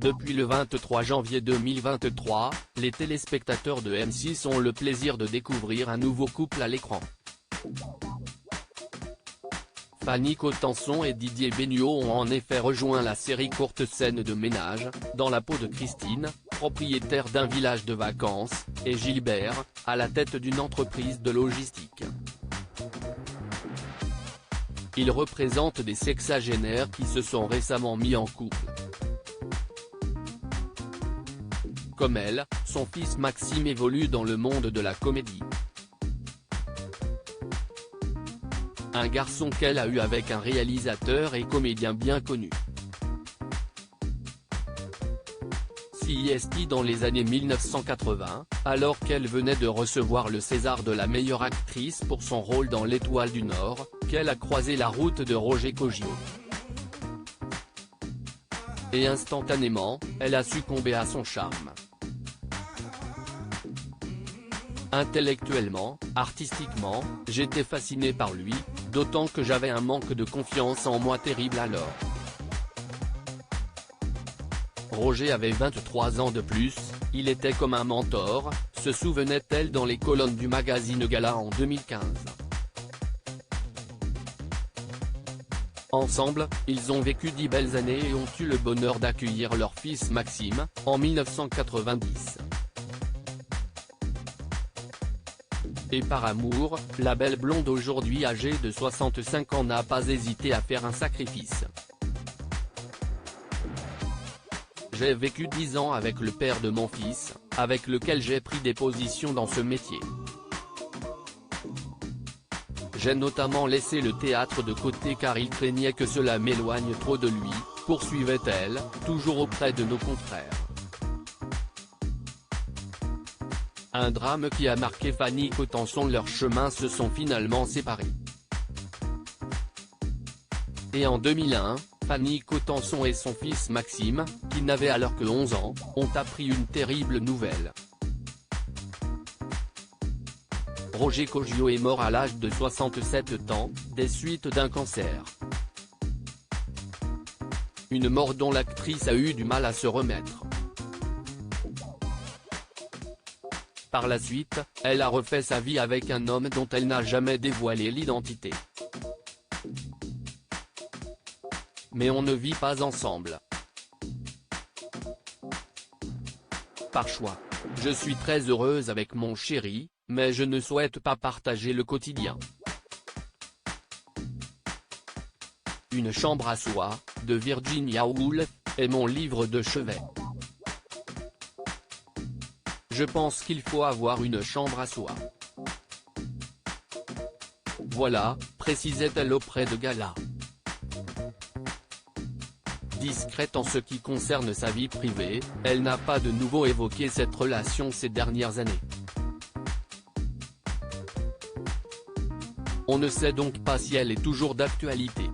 Depuis le 23 janvier 2023, les téléspectateurs de M6 ont le plaisir de découvrir un nouveau couple à l'écran. Fanny Cotenson et Didier Bénuot ont en effet rejoint la série Courte scène de ménage, dans la peau de Christine, propriétaire d'un village de vacances, et Gilbert, à la tête d'une entreprise de logistique. Ils représentent des sexagénaires qui se sont récemment mis en couple. Comme elle, son fils Maxime évolue dans le monde de la comédie. Un garçon qu'elle a eu avec un réalisateur et comédien bien connu. CIST dans les années 1980, alors qu'elle venait de recevoir le César de la meilleure actrice pour son rôle dans L'Étoile du Nord, qu'elle a croisé la route de Roger Coggio. Et instantanément, elle a succombé à son charme. Intellectuellement, artistiquement, j'étais fasciné par lui, d'autant que j'avais un manque de confiance en moi terrible alors. Roger avait 23 ans de plus, il était comme un mentor, se souvenait-elle dans les colonnes du magazine Gala en 2015. Ensemble, ils ont vécu 10 belles années et ont eu le bonheur d'accueillir leur fils Maxime, en 1990. Et par amour, la belle blonde aujourd'hui âgée de 65 ans n'a pas hésité à faire un sacrifice. J'ai vécu 10 ans avec le père de mon fils, avec lequel j'ai pris des positions dans ce métier. J'ai notamment laissé le théâtre de côté car il craignait que cela m'éloigne trop de lui, poursuivait-elle, toujours auprès de nos confrères. Un drame qui a marqué Fanny Cotenson, leurs chemins se sont finalement séparés. Et en 2001, Fanny Cotenson et son fils Maxime, qui n'avait alors que 11 ans, ont appris une terrible nouvelle. Roger Coggio est mort à l'âge de 67 ans, des suites d'un cancer. Une mort dont l'actrice a eu du mal à se remettre. Par la suite, elle a refait sa vie avec un homme dont elle n'a jamais dévoilé l'identité. Mais on ne vit pas ensemble. Par choix. Je suis très heureuse avec mon chéri, mais je ne souhaite pas partager le quotidien. Une chambre à soi, de Virginia Woolf, est mon livre de chevet. Je pense qu'il faut avoir une chambre à soi. Voilà, précisait-elle auprès de Gala. Discrète en ce qui concerne sa vie privée, elle n'a pas de nouveau évoqué cette relation ces dernières années. On ne sait donc pas si elle est toujours d'actualité.